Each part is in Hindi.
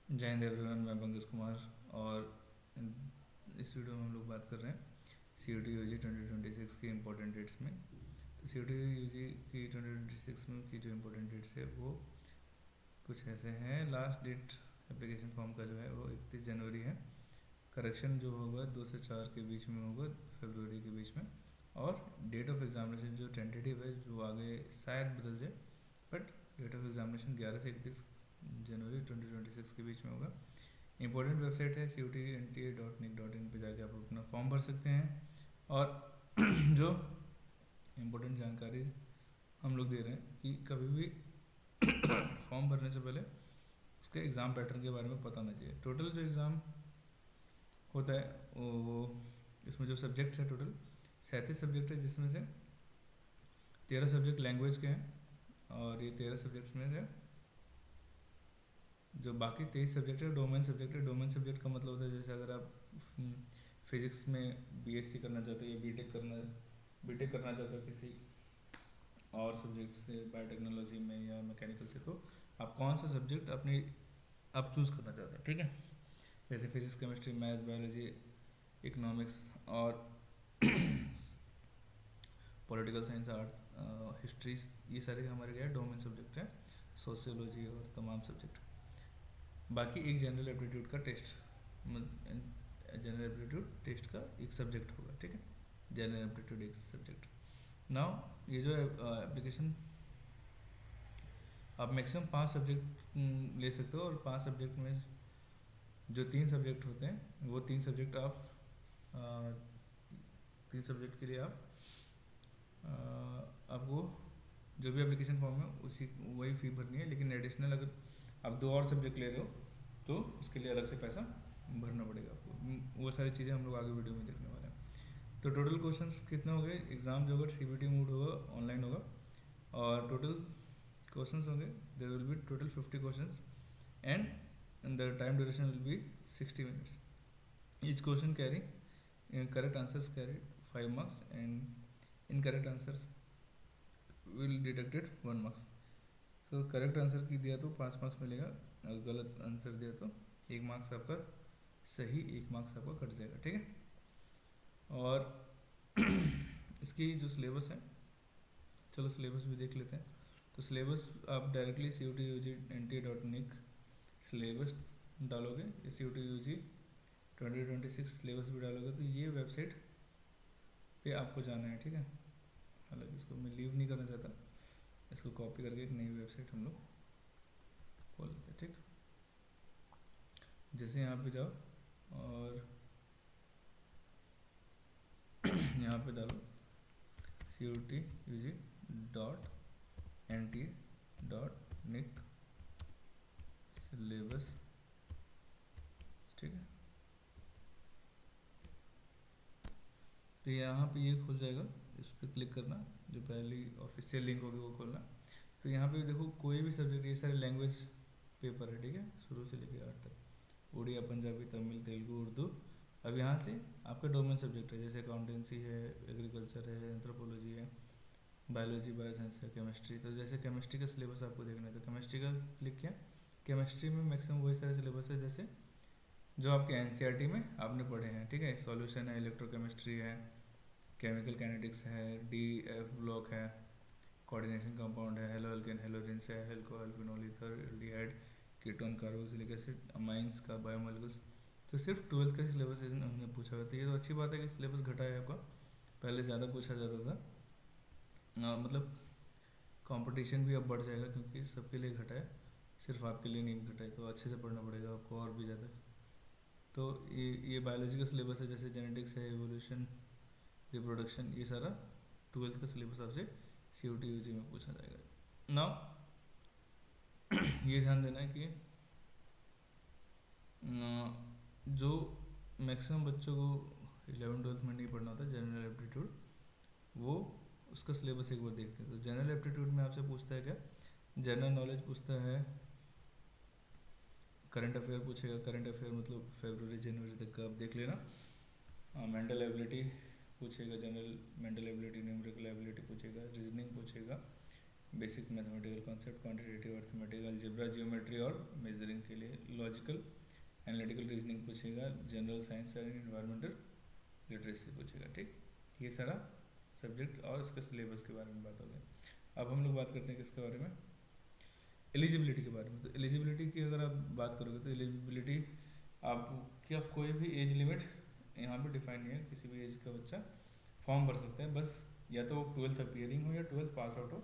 जय हिंद एवरीवन, मैं पंकज कुमार। और इस वीडियो में हम लोग बात कर रहे हैं सी यू टी यू जी 2026 की इम्पोर्टेंट डेट्स में। तो सी यू टी यू जी की 2026 में की जो इम्पोर्टेंट डेट्स है वो कुछ ऐसे हैं। लास्ट डेट एप्लीकेशन फॉर्म का जो है वो 31 जनवरी है। करेक्शन जो होगा 2 से 4 के बीच में होगा, फरवरी के बीच में। और डेट ऑफ एग्जामिनेशन जो टेंटेटिव है, जो आगे शायद बदल जाए, बट डेट ऑफ एग्जामिनेशन 11 से 31 जनवरी 2026 के बीच में होगा। इंपॉर्टेंट वेबसाइट है cutnta.nic.in पे जाके आप अपना फॉर्म भर सकते हैं। और जो इम्पोर्टेंट जानकारी हम लोग दे रहे हैं कि कभी भी फॉर्म भरने से पहले उसके एग्ज़ाम पैटर्न के बारे में पता होना चाहिए। टोटल जो एग्ज़ाम होता है वो, इसमें जो सब्जेक्ट्स हैं टोटल 37 सब्जेक्ट है, जिसमें से 13 सब्जेक्ट लैंग्वेज के हैं। और ये 13 सब्जेक्ट्स में से जो बाकी 23 सब्जेक्ट है डोमेन सब्जेक्ट है। डोमेन सब्जेक्ट का मतलब होता है जैसे अगर आप फिजिक्स में बीएससी करना चाहते हो या बीटेक करना चाहते हो किसी और सब्जेक्ट से, बायोटेक्नोलॉजी में या मैकेनिकल से, तो आप कौन सा सब्जेक्ट अपनी आप चूज़ करना चाहते हैं, ठीक है। जैसे physics, chemistry, math, biology, economics और पॉलिटिकल साइंस, आर्ट, हिस्ट्री, ये सारे हमारे क्या है डोमेन सब्जेक्ट हैं। सोशियोलॉजी और तमाम सब्जेक्ट। बाकी एक जनरल एप्टीट्यूड का टेस्ट, जनरल एप्टीट्यूड टेस्ट का एक सब्जेक्ट होगा, ठीक है। जनरल एप्टीट्यूड एक सब्जेक्ट। नाउ ये जो एप्लीकेशन, आप मैक्सिमम 5 सब्जेक्ट ले सकते हो। और 5 सब्जेक्ट में जो 3 सब्जेक्ट होते हैं वो 3 सब्जेक्ट आप 3 सब्जेक्ट के लिए आपको जो भी एप्लीकेशन फॉर्म है उसी वही फ़ी भरनी है। लेकिन एडिशनल अगर आप 2 और सब्जेक्ट ले रहे हो तो उसके लिए अलग से पैसा भरना पड़ेगा आपको। वो सारी चीज़ें हम लोग आगे वीडियो में देखने वाले हैं। तो टोटल क्वेश्चंस कितने हो गए? एग्ज़ाम जो होगा सीबीटी मोड होगा, ऑनलाइन होगा। और टोटल क्वेश्चंस होंगे, there will be total 50 questions and the time duration will be 60 minutes. Each question carry correct answers carry 5 marks and incorrect answers will deducted 1 marks. So correct answer की दिया तो 5 मार्क्स मिलेगा, अगर गलत आंसर दिया तो 1 मार्क्स आपका सही, 1 मार्क्स आपका कट जाएगा, ठीक है। और इसकी जो सिलेबस है, चलो सिलेबस भी देख लेते हैं। तो सिलेबस आप डायरेक्टली cutugntA.nic सिलेबस डालोगे, cutug 2026 सिलेबस भी डालोगे तो ये वेबसाइट पे आपको जाना है, ठीक है। हालांकि इसको मैं लीव नहीं करना चाहता, इसको कॉपी करके एक नई वेबसाइट हम लोग खोल लेते हैं, ठीक। जैसे यहाँ पे जाओ और यहाँ पे डालो cutug.nt.nic सिलेबस, ठीक है। तो यहाँ पे ये खुल जाएगा, इस पर क्लिक करना, जो पहली ऑफिशियल लिंक होगी वो खोलना। तो यहाँ पे देखो कोई भी सब्जेक्ट, ये सारे लैंग्वेज पेपर है, ठीक है, शुरू से लेकर 8 तक, उड़िया, पंजाबी, तमिल, तेलुगु, उर्दू। अब यहाँ से आपका डोमेन सब्जेक्ट है, जैसे अकाउंटेंसी है, एग्रीकल्चर है, एंथ्रोपोलॉजी है, बायोलॉजी, बायोसाइंस है, केमिस्ट्री। तो जैसे केमिस्ट्री का सिलेबस आपको देखना है तो केमिस्ट्री का क्लिक किया। केमिस्ट्री में मैक्सिमम वही सारे सिलेबस है जैसे जो आपके एनसीईआरटी में आपने पढ़े हैं, ठीक है। सॉल्यूशन है, इलेक्ट्रोकेमिस्ट्री है, केमिकल काइनेटिक्स है, डी एफ ब्लॉक है, कोऑर्डिनेशन कंपाउंड है, हेलो एल्केन, हेलोजेंस है, alcohol, phenol, ether, aldehyde, ketone, carboxylic acid, amines का, बायोमोलिकुल्स। तो सिर्फ 12th का सिलेबस हमने पूछा हुआ था। ये तो अच्छी बात है कि सिलेबस घटा है आपका, पहले ज़्यादा पूछा जाता था। मतलब कंपटीशन भी अब बढ़ जाएगा क्योंकि सबके लिए घटा है, सिर्फ आपके लिए नहीं घटा है। तो अच्छे से पढ़ना पड़ेगा आपको और भी ज़्यादा। तो ये बायोलॉजी का सिलेबस है, जैसे जेनेटिक्स है, एवोल्यूशन, रिप्रोडक्शन, ये सारा 12th का सिलेबस आपसे CUT-UG में पूछा जाएगा। नाउ ये ध्यान देना है कि जो मैक्सिमम बच्चों को 11th-12th में नहीं पढ़ना होता जनरल एप्टीट्यूड, वो उसका सिलेबस एक बार देखते हैं। तो जनरल एप्टीट्यूड में आपसे पूछता है क्या, जनरल नॉलेज पूछता है, करंट अफेयर पूछेगा। करंट अफेयर मतलब फरवरी जनवरी तक का आप देख लेना। मेंटल एबिलिटी पूछेगा, general mental ability, numerical ability पूछेगा, रीजनिंग पूछेगा, basic mathematical concept, quantitative arithmetic, algebra, geometry और मेजरिंग के लिए, लॉजिकल एनालिटिकल रीजनिंग पूछेगा, general science and environmental literacy पूछेगा। ठीक, ये सारा सब्जेक्ट और इसके सिलेबस के बारे में बात हो गई। अब हम लोग बात करते हैं किसके बारे में, एलिजिबिलिटी के बारे में। तो एलिजिबिलिटी की अगर आप बात करोगे तो एलिजिबिलिटी आपका कोई भी एज लिमिट यहाँ पे डिफाइन नहीं है, किसी भी एज का बच्चा फॉर्म भर सकता है, बस या तो 12th अपियरिंग हो या 12th पास आउट हो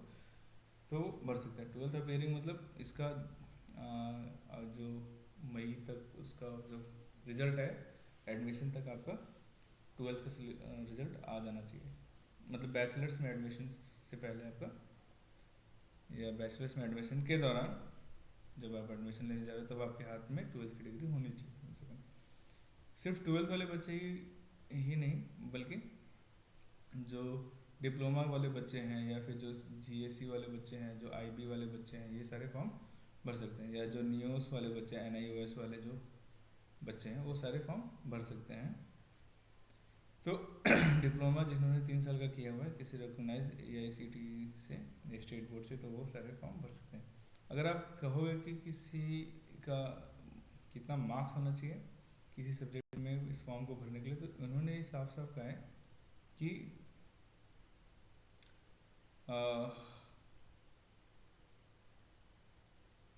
तो भर सकता है। 12th अपियरिंग मतलब इसका जो मई तक उसका जो रिजल्ट है एडमिशन तक आपका 12th का रिजल्ट आ जाना चाहिए, मतलब बैचलर्स में एडमिशन से पहले आपका या बैचलर्स में एडमिशन के दौरान जब आप एडमिशन लेने जा रहे हो तब आपके हाथ में 12th की डिग्री होनी चाहिए कम से कम। सिर्फ 12th वाले बच्चे ही नहीं बल्कि जो डिप्लोमा वाले बच्चे हैं या फिर जो जीएससी वाले बच्चे हैं, जो आईबी वाले बच्चे हैं, ये सारे फॉर्म भर सकते हैं, या जो नियोस वाले बच्चे हैं, एनआईओएस वाले जो बच्चे हैं वो सारे फॉर्म भर सकते हैं। तो डिप्लोमा जिन्होंने 3 साल का किया हुआ है किसी रिकॉग्नाइज एआईसीटी से या स्टेट बोर्ड से, तो वो सारे फॉर्म भर सकते हैं। अगर आप कहोगे कि किसी का कितना मार्क्स होना चाहिए किसी सब्जेक्ट में इस फॉर्म को भरने के लिए, तो उन्होंने साफ साफ कहा है कि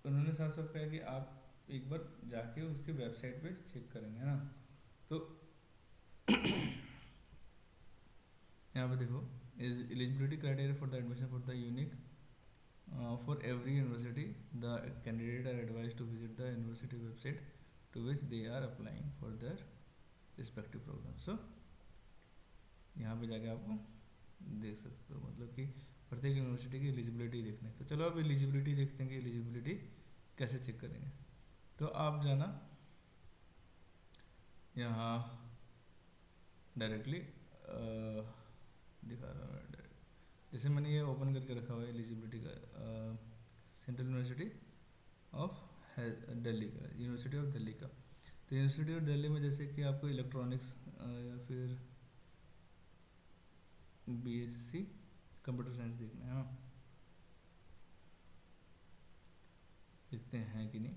उन्होंने साफ साफ कहा कि आप एक बार जाके उसके वेबसाइट पे चेक करेंगे, है ना। तो यहाँ पे देखो, is eligibility criteria for the admission for the unique for every university, the candidate are advise to visit the university website to which they are applying for their respective programme. So यहाँ पे जाके आपको देख सकते हो, मतलब कि प्रत्येक यूनिवर्सिटी की एलिजिबिलिटी देखने। तो चलो अब एलिजिबिलिटी देखते हैं कि एलिजिबिलिटी कैसे चेक करेंगे। तो आप जाना यहाँ डायरेक्टली दिखा रहा हूँ डायरेक्ट, जैसे मैंने ये ओपन करके रखा हुआ है एलिजिबिलिटी का, सेंट्रल यूनिवर्सिटी ऑफ दिल्ली का, यूनिवर्सिटी ऑफ दिल्ली का। तो यूनिवर्सिटी ऑफ दिल्ली में जैसे कि आपको इलेक्ट्रॉनिक्स या फिर बीएससी कंप्यूटर साइंस देखना है ना, देखते हैं कि नहीं।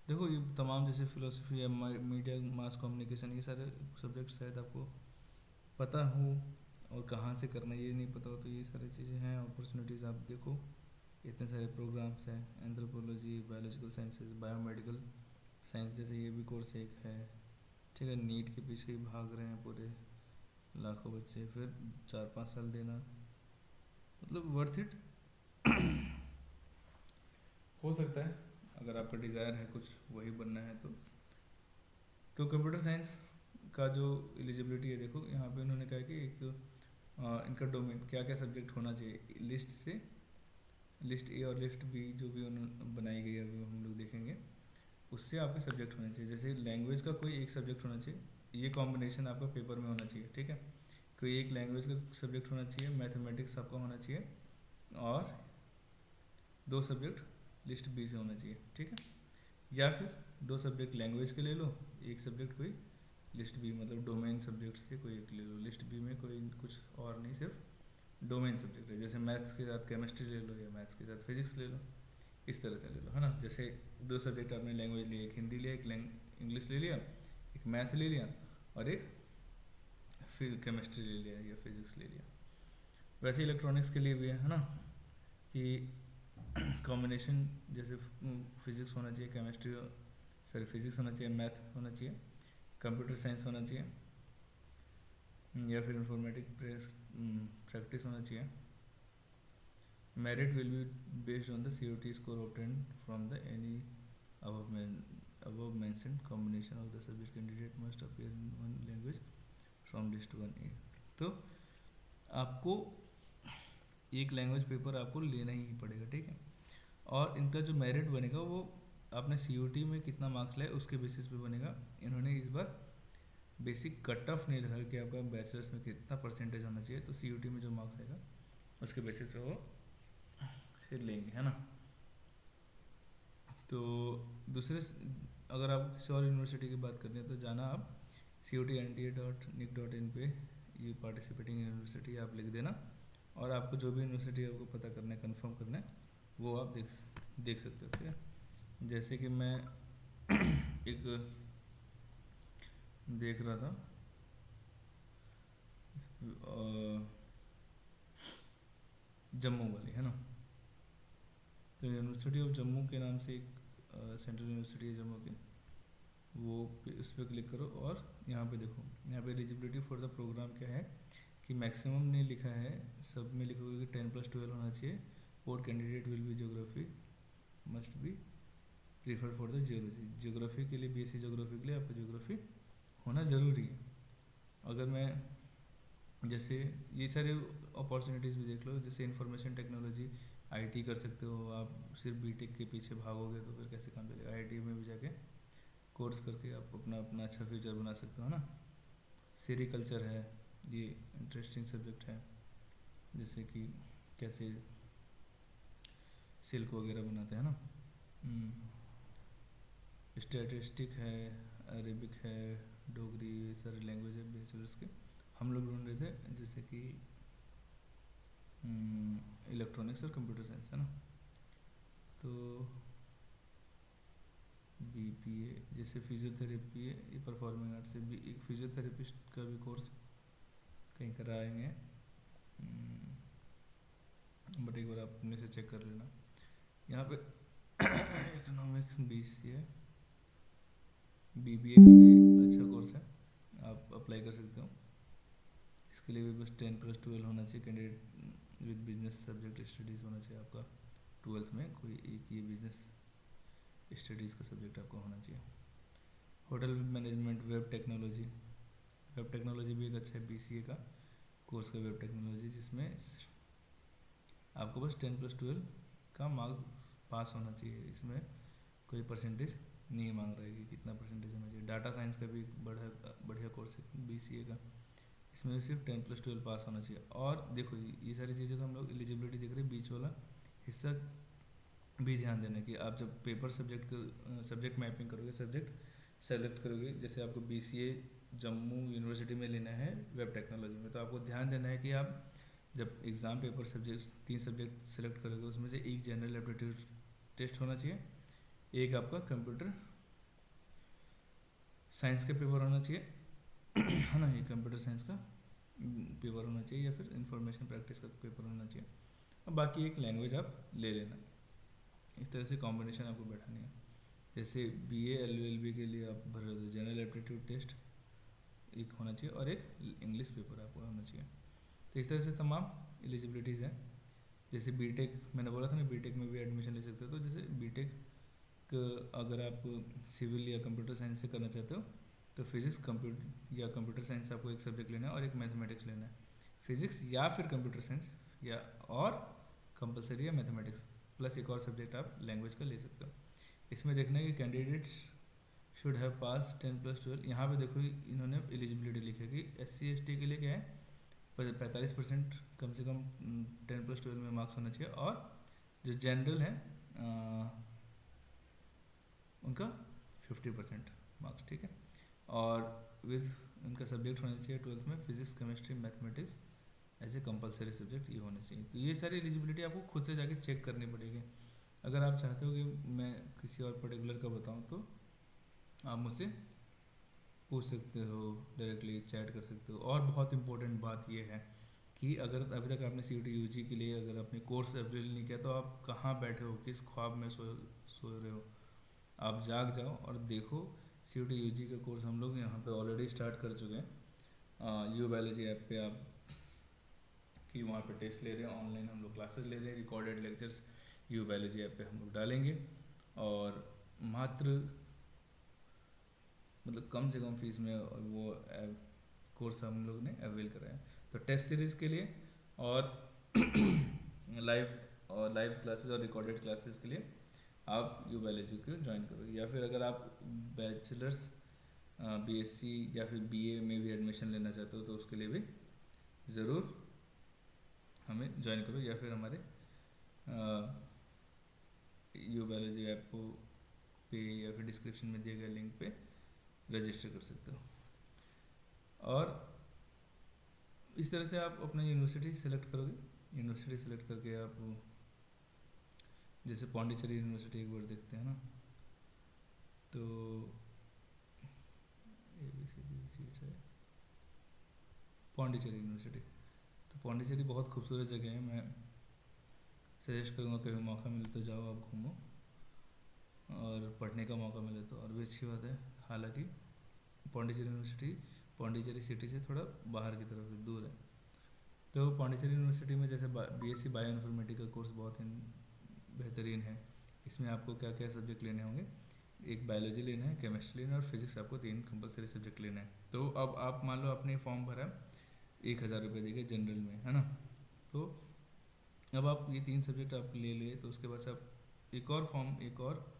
देखो ये तमाम जैसे फिलोसफी है, मीडिया मास कम्युनिकेशन, ये सारे सब्जेक्ट शायद आपको पता हो, और कहाँ से करना ये नहीं पता हो, तो ये सारी चीज़ें हैं। अपॉर्चुनिटीज़ आप देखो, इतने सारे प्रोग्राम्स हैं, anthropology, biological sciences, biomedical science जैसे ये भी कोर्स एक है। ठीक है, नीट के पीछे ही भाग रहे हैं पूरे लाखों बच्चे, फिर 4-5 साल देना, मतलब वर्थ इट हो सकता है अगर आपका डिज़ायर है कुछ वही बनना है तो कंप्यूटर साइंस का जो एलिजिबिलिटी है, देखो यहाँ पे उन्होंने कहा कि एक इनका डोमेन क्या क्या सब्जेक्ट होना चाहिए, लिस्ट से, लिस्ट ए और लिस्ट बी जो भी उन्होंने बनाई गई है अभी हम लोग देखेंगे, उससे आपके सब्जेक्ट होने चाहिए। जैसे लैंग्वेज का कोई एक सब्जेक्ट होना चाहिए, ये कॉम्बिनेशन आपका पेपर में होना चाहिए। ठीक है, कोई एक लैंग्वेज का सब्जेक्ट होना चाहिए, मैथमेटिक्स आपका होना चाहिए, और 2 सब्जेक्ट लिस्ट बी से होना चाहिए। ठीक है, या फिर 2 सब्जेक्ट लैंग्वेज के ले लो, एक सब्जेक्ट कोई लिस्ट बी मतलब डोमेन सब्जेक्ट से कोई एक ले लो। लिस्ट बी में कोई कुछ और नहीं, सिर्फ डोमेन सब्जेक्ट है, जैसे मैथ्स के साथ केमिस्ट्री ले लो या मैथ्स के साथ फिजिक्स ले लो, इस तरह से ले लो, है ना। जैसे 2 सब्जेक्ट आपने लैंग्वेज लिए, एक हिंदी लिया, एक इंग्लिश ले लिया, एक मैथ ले लिया, और एक फिर केमिस्ट्री ले लिया या फिजिक्स ले लिया। वैसे इलेक्ट्रॉनिक्स के लिए भी है ना, कि कॉम्बिनेशन जैसे फिजिक्स होना चाहिए, केमिस्ट्री सॉरी फिजिक्स होना चाहिए, मैथ होना चाहिए, कंप्यूटर साइंस होना चाहिए, या फिर इंफॉर्मेटिक प्रैक्टिस होना चाहिए। Merit will be based on the COT score obtained from the any above mentioned combination of the subject, candidate must appear in one language from list 1A। तो आपको एक लैंग्वेज पेपर आपको लेना ही पड़ेगा। ठीक है, और इनका जो मेरिट बनेगा वो आपने COT में कितना मार्क्स लाए उसके बेसिस पे बनेगा। इन्होंने इस बार बेसिक कट ऑफ नहीं रखा कि आपका बैचलर्स में कितना परसेंटेज होना चाहिए, तो COT में जो मार्क्स आएगा उसके बेसिस पे वो फिर लेंगे, है ना। तो दूसरे अगर आप किसी और यूनिवर्सिटी की बात करनी है तो जाना आप COTNTA.nic.in पे, ये पार्टिसिपेटिंग यूनिवर्सिटी आप लिख देना, और आपको जो भी यूनिवर्सिटी आपको पता करना है, कंफर्म करना है, वो आप देख सकते हो। ठीक है, जैसे कि मैं एक देख रहा था जम्मू वाली है ना, तो यूनिवर्सिटी ऑफ जम्मू के नाम से एक सेंट्रल यूनिवर्सिटी है जम्मू की, वो उस पर क्लिक करो और यहाँ पे देखो, यहाँ पे एलिजिबिलिटी फॉर द प्रोग्राम क्या है कि मैक्सिमम ने लिखा है, सब में लिखा होगा कि 10+12 होना चाहिए, और candidate will be geography must be prefer for the geology. Geography के लिए, बीएससी ज्योग्राफी के लिए आपका ज्योग्राफी होना ज़रूरी है। अगर मैं जैसे ये सारे अपॉर्चुनिटीज़ भी देख लो, जैसे इंफॉर्मेशन टेक्नोलॉजी, आईटी कर सकते हो आप, सिर्फ बीटेक के पीछे भागोगे तो फिर कैसे काम चलेगा। आईटी में भी जाके कोर्स करके आप अपना अपना अच्छा फ्यूचर बना सकते हो ना। सेरिकल्चर है, ये इंटरेस्टिंग सब्जेक्ट है, जैसे कि कैसे सिल्क वगैरह बनाते हैं ना। स्टैटिस्टिक है, अरेबिक है, डोगरी, ये सारे लैंग्वेज है बैचलर्स के हम लोग ढूंढ रहे थे, जैसे कि इलेक्ट्रॉनिक्स और कंप्यूटर साइंस है ना। तो बीपीए जैसे फिजियोथेरेपी है, ये परफॉर्मिंग आर्ट्स से भी एक फिजियोथेरेपिस्ट का भी कोर्स कहीं कराएंगे, बट एक बार आप अपने से चेक कर लेना। यहाँ पे इकोनॉमिक्स बीसीए, बीबीए का भी अच्छा कोर्स है, आप अप्लाई कर सकते हो। इसके लिए भी बस 10+12 होना चाहिए, candidate with business subject studies होना चाहिए आपका, 12th में कोई एक ये बिजनेस स्टडीज़ का सब्जेक्ट आपका होना चाहिए। Hotel management, web technology, web technology भी एक अच्छा है बीसीए का कोर्स का, वेब टेक्नोलॉजी, जिसमें आपको बस 10+12 का मार्क्स पास होना चाहिए, इसमें कोई परसेंटेज नहीं मांग रहा है कि कितना परसेंटेज होना चाहिए। डाटा साइंस का भी बढ़िया कोर्स है बीसीए का, इसमें भी सिर्फ 10+12 पास होना चाहिए। और देखो ये सारी चीज़ें तो हम लोग एलिजिबिलिटी देख रहे हैं, बीच वाला हिस्सा भी ध्यान देना कि आप जब पेपर सब्जेक्ट मैपिंग करोगे, सब्जेक्ट सेलेक्ट करोगे, जैसे आपको बीसीए जम्मू यूनिवर्सिटी में लेना है वेब टेक्नोलॉजी में, तो आपको ध्यान देना है कि आप जब exam paper subject 3 subject select करोगे, उसमें से एक जनरल एप्टीट्यूड टेस्ट होना चाहिए, एक आपका कंप्यूटर साइंस का पेपर होना चाहिए है ना, ये कंप्यूटर साइंस का पेपर होना चाहिए, या फिर इंफॉर्मेशन प्रैक्टिस का पेपर होना चाहिए, और बाकी एक लैंग्वेज आप ले लेना। इस तरह से कॉम्बिनेशन आपको बैठानी है। जैसे बीए एलएलबी के लिए आप भर रहे हो, जनरल एप्टीट्यूड टेस्ट एक होना चाहिए और एक इंग्लिश पेपर आपको होना चाहिए। तो इस तरह से तमाम एलिजिबिलिटीज़ हैं। जैसे बीटेक मैंने बोला था ना, बीटेक में भी एडमिशन ले सकते हो, तो जैसे बीटेक अगर आप सिविल या कंप्यूटर साइंस से करना चाहते हो, तो फिजिक्स कंप्यूटर या कंप्यूटर साइंस आपको एक सब्जेक्ट लेना है और एक मैथमेटिक्स लेना है। फिजिक्स या फिर कंप्यूटर साइंस या और कंपलसरी है मैथमेटिक्स, प्लस एक और सब्जेक्ट आप लैंग्वेज का ले सकते हो। इसमें देखना है कि कैंडिडेट शुड हैव पास 10+12। यहाँ पे देखो इन्होंने एलिजिबिलिटी लिखी है कि SC/ST के लिए क्या है, 45% कम से कम 10+12 में मार्क्स होना चाहिए, और जो जनरल है उनका 50% मार्क्स, ठीक है। और विद उनका सब्जेक्ट होना चाहिए 12th में फिजिक्स, केमिस्ट्री, मैथमेटिक्स, ऐसे कंपलसरी सब्जेक्ट ये होने चाहिए। तो ये सारी एलिजिबिलिटी आपको खुद से जाके चेक करनी पड़ेगी। अगर आप चाहते हो कि मैं किसी और पर्टिकुलर का बताऊं, तो आप मुझसे पूछ सकते हो, डायरेक्टली चैट कर सकते हो। और बहुत इंपॉर्टेंट बात यह है कि अगर अभी तक आपने CUET UG के लिए अगर अपने कोर्स अवेल नहीं किया, तो आप कहाँ बैठे हो, किस ख्वाब में सो रहे हो। आप जाग जाओ और देखो, CUET UG का कोर्स हम लोग यहाँ पे ऑलरेडी स्टार्ट कर चुके हैं। यू बायोलॉजी ऐप पे आप कि वहाँ पे टेस्ट ले रहे हैं, ऑनलाइन हम लोग क्लासेस ले रहे हैं, recorded lectures you biology app पे हम लोग डालेंगे, और मात्र मतलब कम से कम फीस में वो कोर्स हम लोग ने अवेल कराया। तो टेस्ट सीरीज़ के लिए और लाइव क्लासेस और रिकॉर्डेड क्लासेस के लिए आप यू बायोलॉजी को ज्वाइन करो, या फिर अगर आप बैचलर्स BSc या फिर BA में भी एडमिशन लेना चाहते हो, तो उसके लिए भी ज़रूर हमें ज्वाइन करो, या फिर हमारे यू बायोलॉजी ऐप को पे या फिर डिस्क्रिप्शन में दिए गए लिंक पे रजिस्टर कर सकते हो। और इस तरह से आप अपना यूनिवर्सिटी सेलेक्ट करोगे। यूनिवर्सिटी सेलेक्ट करके आप जैसे पौंडीचेरी यूनिवर्सिटी एक बार देखते हैं ना, तो चीज़ है पौंडीचेरी यूनिवर्सिटी। तो पौंडीचेरी बहुत खूबसूरत जगह है, मैं सजेस्ट करूँगा कभी मौका मिले तो जाओ आप घूमो, और पढ़ने का मौका मिले तो और भी अच्छी बात है। हालांकि पौंडीचेरी यूनिवर्सिटी पौंडीचेरी सिटी से थोड़ा बाहर की तरफ दूर है। तो पौंडीचेरी यूनिवर्सिटी में जैसे बीएससी बायो इन्फॉर्मेटिक का कोर्स बहुत ही बेहतरीन है। इसमें आपको क्या क्या सब्जेक्ट लेने होंगे, एक बायोलॉजी लेना है, केमिस्ट्री लेना है और फिजिक्स, आपको 3 कंपलसरी सब्जेक्ट लेना है। तो अब आप मान लो आपने फॉर्म भरा 1,000 रुपये देके जनरल में, है ना। तो अब आप ये 3 सब्जेक्ट आप ले लिए, तो उसके बाद से आप एक और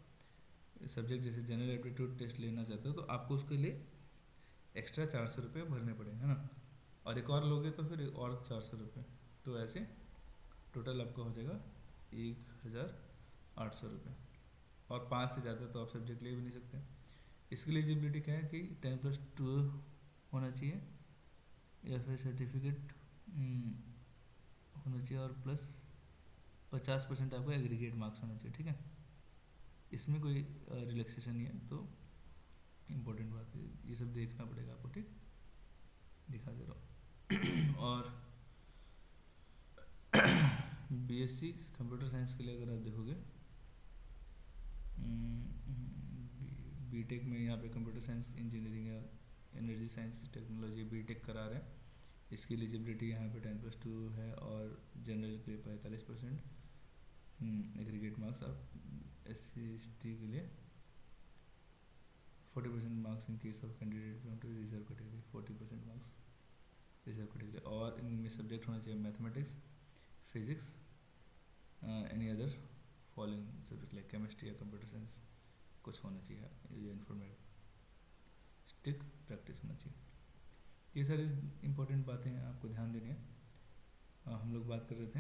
सब्जेक्ट जैसे जनरल एप्टीट्यूड टेस्ट लेना चाहते हो, तो आपको उसके लिए एक्स्ट्रा 400 रुपये भरने पड़ेंगे, है ना। और एक और लोगे तो फिर और 400 रुपये, तो ऐसे टोटल आपका हो जाएगा 1,800 रुपये। और 5 से ज़्यादा तो आप सब्जेक्ट ले भी नहीं सकते। इसकी एलिजिबिलिटी क्या है कि 10+2 होना चाहिए, या फिर सर्टिफिकेट होना चाहिए, और प्लस 50% आपका एग्रीगेट मार्क्स होना चाहिए, ठीक है। इसमें कोई रिलैक्सेशन नहीं है, तो इम्पोर्टेंट बात है, ये सब देखना पड़ेगा आपको, ठीक। दिखा दे रहा हूँ। और बीएससी कंप्यूटर साइंस के लिए अगर आप देखोगे, बीटेक में यहाँ पे कंप्यूटर साइंस इंजीनियरिंग या एनर्जी साइंस टेक्नोलॉजी बीटेक करा रहे हैं। इसकी एलिजिबिलिटी यहाँ पे 10+2 है, और जनरल के लिए 45% एग्रीगेट मार्क्स। आप SC/ST के लिए 40% marks in case of candidate belong to reserve category, 40% marks reserve category. और इनमें सब्जेक्ट होना चाहिए mathematics, physics, any other following subject like chemistry या कंप्यूटर साइंस कुछ होना चाहिए, या इन्फॉर्मेटिक प्रैक्टिस होना चाहिए। ये सारी इंपॉर्टेंट बातें आपको ध्यान देनी है। हम लोग बात कर रहे थे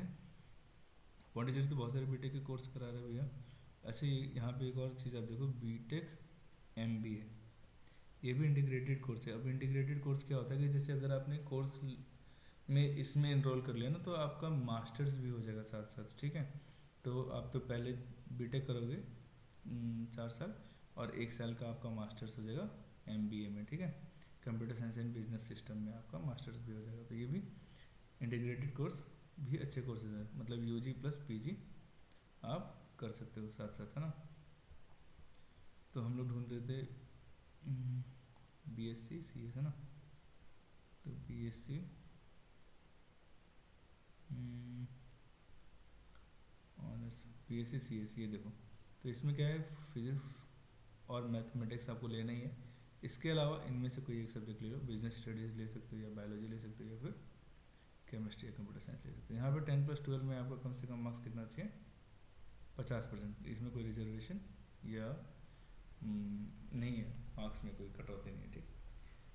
पौंडीचेरी तो बहुत सारे बीटेक के कोर्स करा रहे हैं भैया। अच्छा, यहाँ पे एक और चीज़ आप देखो, बीटेक MBA, ये भी इंटीग्रेटेड कोर्स है। अब इंटीग्रेटेड कोर्स क्या होता है कि जैसे अगर आपने कोर्स में इसमें इनरोल कर लिया ना, तो आपका मास्टर्स भी हो जाएगा साथ साथ, ठीक है। तो आप तो पहले बीटेक करोगे 4 साल, और 1 साल का आपका मास्टर्स हो जाएगा MBA में, ठीक है। Computer science and business system में आपका मास्टर्स भी हो जाएगा। तो ये भी इंटीग्रेटेड कोर्स भी अच्छे कोर्सेज हैं, मतलब UG + PG आप कर सकते हो साथ साथ, है ना। तो हम लोग ढूंढ रहे थे BSc CS, है ना। तो BSc ऑनर्स BSc CS, ये देखो। तो इसमें क्या है, फिजिक्स और मैथमेटिक्स आपको लेना ही है। इसके अलावा इनमें से कोई एक सब्जेक्ट ले लो, बिजनेस स्टडीज़ ले सकते हो, या बायोलॉजी ले सकते हो, या फिर केमिस्ट्री या कंप्यूटर साइंस ले सकते हो। यहाँ पे 10+12 में आपका कम से कम मार्क्स कितना चाहिए, 50%। इसमें कोई रिजर्वेशन या नहीं है, मार्क्स में कोई कटौती नहीं है, ठीक।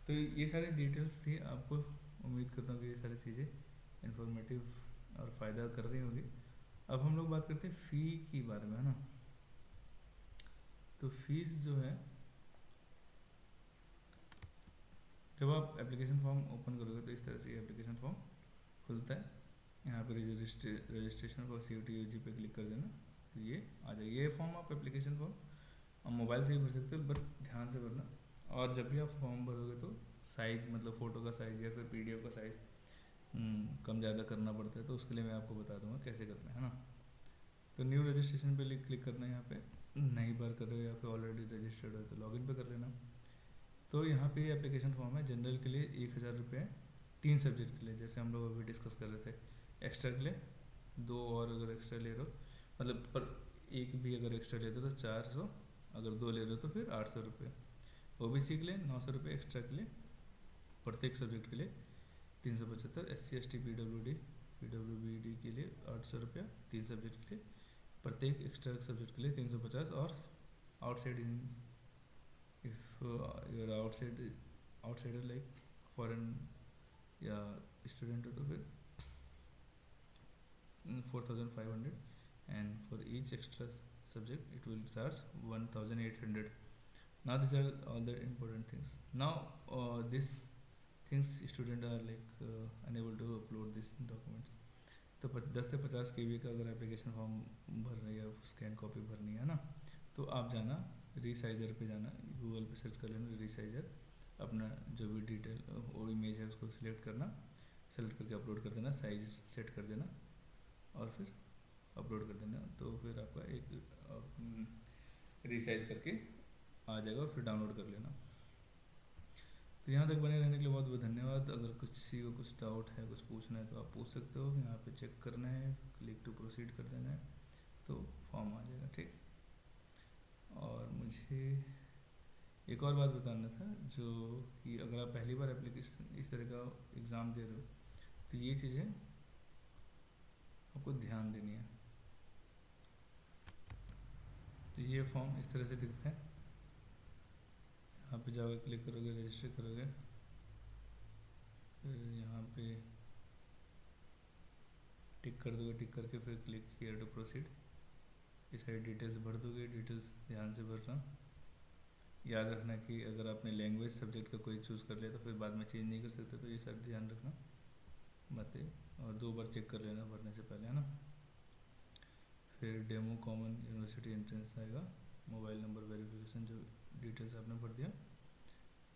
तो ये सारी डिटेल्स थी, आपको उम्मीद करता हूँ कि ये सारी चीज़ें इन्फॉर्मेटिव और फ़ायदा कर रही होगी। अब हम लोग बात करते हैं फ़ी की बारे में, है ना। तो फीस जो है, जब आप एप्लीकेशन फॉर्म ओपन करोगे तो इस तरह से एप्लीकेशन फॉर्म खुलता है। यहाँ पे रजिस्ट्रेशन फॉर CUET UG पे क्लिक कर देना, तो ये आ जाएगा। ये फॉर्म आप एप्लीकेशन फॉर्म आप मोबाइल से ही भर सकते हो, बट ध्यान से भरना। और जब भी आप फॉर्म भरोगे तो साइज़, मतलब फ़ोटो का साइज़ या फिर PDF का साइज़ कम ज़्यादा करना पड़ता है, तो उसके लिए मैं आपको बता दूंगा कैसे करना है ना। तो न्यू रजिस्ट्रेशन पे क्लिक करना है। यहाँ पे नई बार कर रहे हो या फिर ऑलरेडी रजिस्टर्ड हो तो लॉगिन पे कर लेना। तो यहाँ पे एप्लीकेशन फॉर्म है। जनरल के लिए 1,000 रुपये है, 3 सब्जेक्ट के लिए, जैसे हम लोग अभी डिस्कस कर रहे थे। एक्स्ट्रा के लिए 2, और अगर एक्स्ट्रा ले रहे हो, मतलब पर एक भी अगर एक्स्ट्रा लेते हो तो 400, अगर 2 ले रहे हो तो फिर 800 रुपये। OBC के लिए 900 रुपये एक्स्ट्रा के लिए, प्रत्येक सब्जेक्ट के लिए 375। SC/ST PWBD के लिए 800 रुपया, 3 सब्जेक्ट के लिए, प्रत्येक एक्स्ट्रा सब्जेक्ट के लिए 350। और outside in, if your outsider like foreign या स्टूडेंट हो तो फिर 4,500, and for each extra subject it will charge 1,800. Now these are all the important things. Now this things student are like unable to upload this documents. तो 10 से 50 KB का अगर एप्लीकेशन फॉर्म भर रही है, स्कैन कॉपी भरनी है ना, तो आप जाना रीसाइजर पे जाना, गूगल पे सर्च कर लेना रीसाइजर, अपना जो भी डिटेल वो इमेज है उसको सिलेक्ट करना, सेलेक्ट करके अपलोड कर देना, साइज सेट कर देना और फिर अपलोड कर देना। तो फिर आपका एक रीसाइज करके आ जाएगा और फिर डाउनलोड कर लेना। तो यहाँ तक बने रहने के लिए बहुत बहुत धन्यवाद। अगर किसी को कुछ डाउट है, कुछ पूछना है तो आप पूछ सकते हो। यहाँ पे चेक करना है, क्लिक टू प्रोसीड कर देना है तो फॉर्म आ जाएगा। ठीक। और मुझे एक और बात बताना था, जो कि अगर आप पहली बार एप्लीकेशन इस तरह का एग्ज़ाम दे रहे हो तो ये चीज़ें आपको ध्यान देनी है। तो ये फॉर्म इस तरह से दिखता है। यहाँ पे जाओगे, क्लिक करोगे, रजिस्टर करोगे, फिर यहाँ पे टिक कर दोगे, टिक करके फिर क्लिक हियर टू प्रोसीड। ये सारी डिटेल्स भर दोगे, डिटेल्स ध्यान से भरना। याद रखना कि अगर आपने लैंग्वेज सब्जेक्ट का कोई चूज़ कर लिया तो फिर बाद में चेंज नहीं कर सकते, तो ये सब ध्यान रखना बातें। और 2 बार चेक कर लेना भरने से पहले, है ना। फिर डेमो कॉमन यूनिवर्सिटी एंट्रेंस आएगा, मोबाइल नंबर वेरिफिकेशन, जो डिटेल्स आपने भर दिया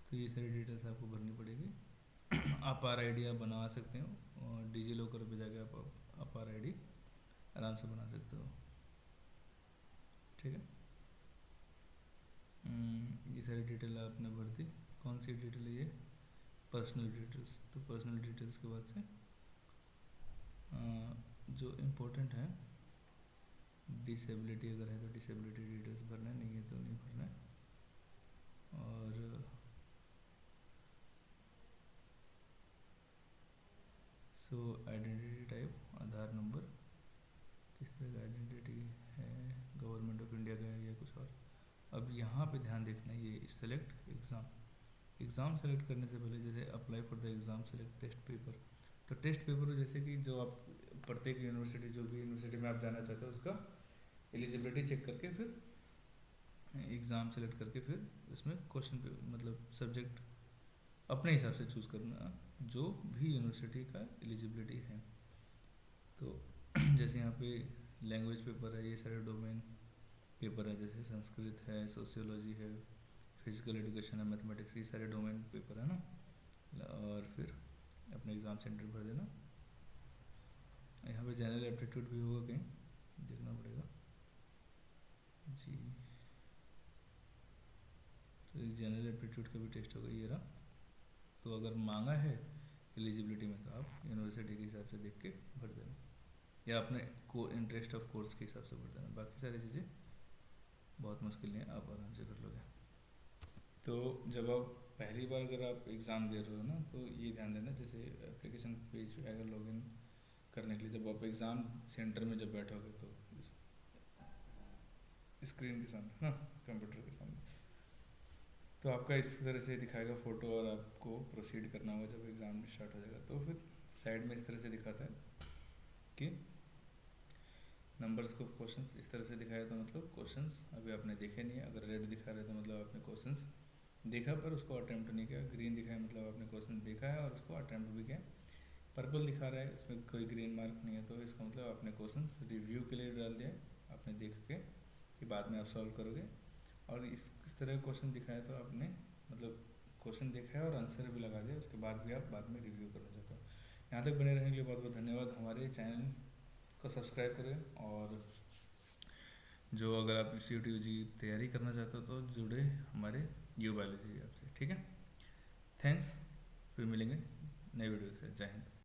तो ये सारी डिटेल्स आपको भरनी पड़ेगी। आप RID आप बनवा सकते हो, और डिजी लॉकर पे जाके आप RID आराम से बना सकते हो। ठीक है। ये सारी डिटेल आपने भर दी। कौन सी डिटेल है ये? Personal details. तो पर्सनल डिटेल्स के बाद से जो इम्पोर्टेंट है, डिसेबिलिटी अगर है तो डिसेबिलिटी डिटेल्स भरना है, नहीं है तो नहीं भरना है। और सो आइडेंटिटी टाइप, आधार नंबर, किस तरह का आइडेंटिटी है, गवर्नमेंट ऑफ इंडिया का है या कुछ और। अब यहाँ पे ध्यान देखना, ये सेलेक्ट एग्ज़ाम। एग्ज़ाम सेलेक्ट करने से पहले जैसे apply for the exam select test paper, तो टेस्ट पेपर जैसे कि जो आप प्रत्येक यूनिवर्सिटी, जो भी यूनिवर्सिटी में आप जाना चाहते हो उसका एलिजिबिलिटी चेक करके फिर एग्ज़ाम सेलेक्ट करके फिर उसमें क्वेश्चन पे मतलब सब्जेक्ट अपने हिसाब से चूज़ करना, जो भी यूनिवर्सिटी का एलिजिबिलिटी है। तो जैसे यहाँ पे लैंग्वेज पेपर है, ये सारे डोमेन पेपर है, जैसे संस्कृत है, सोशियोलॉजी है, फिजिकल एजुकेशन है, मैथमेटिक्स, ये सारे डोमेन पेपर है ना। और फिर अपने एग्ज़ाम सेंटर भर देना। यहाँ पे जनरल एप्टीट्यूड भी होगा, कहीं देखना पड़ेगा जी। तो जनरल एप्टीट्यूड का भी टेस्ट होगा, ये रहा। तो अगर मांगा है एलिजिबिलिटी में तो आप यूनिवर्सिटी के हिसाब से देख के भर देना, या अपने इंटरेस्ट ऑफ कोर्स के हिसाब से भर देना। बाकी सारी चीज़ें बहुत मुश्किल नहीं है, आप आराम से कर लोगे। तो जब आप पहली बार अगर आप एग्ज़ाम दे रहे हो ना, तो ये ध्यान देना, जैसे एप्लीकेशन पेज पे अगर लॉगिन करने के लिए जब आप एग्ज़ाम सेंटर में जब बैठोगे तो स्क्रीन के सामने ना, कंप्यूटर के सामने, तो आपका इस तरह से दिखाएगा फ़ोटो, और आपको प्रोसीड करना होगा जब एग्ज़ाम स्टार्ट हो जाएगा। तो फिर साइड में इस तरह से दिखाता है कि नंबर्स को क्वेश्चंस इस तरह से दिखाया, तो मतलब क्वेश्चंस अभी आपने देखे नहीं है। अगर रेड दिखा रहे तो मतलब आपने क्वेश्चंस देखा पर उसको अटैम्प्ट नहीं किया। ग्रीन दिखाया मतलब आपने क्वेश्चन देखा है और उसको अटैम्प्ट भी किया। पर्पल दिखा रहा है, इसमें कोई ग्रीन मार्क नहीं है, तो इसका मतलब आपने क्वेश्चंस रिव्यू के लिए डाल दिया, आपने देख के कि बाद में आप सॉल्व करोगे। और इस तरह क्वेश्चन दिखाया तो आपने मतलब क्वेश्चन देखा है और आंसर भी लगा दिया, उसके बाद भी आप बाद में रिव्यू करना चाहते हो। यहाँ तक बने रहने के लिए बहुत बहुत धन्यवाद। हमारे चैनल को सब्सक्राइब करें, और जो अगर आप CUT की तैयारी करना चाहते हो तो जुड़े हमारे यू बायोलॉजी ऐप से। ठीक है, थैंक्स। फिर मिलेंगे नए वीडियो से। जय हिंद।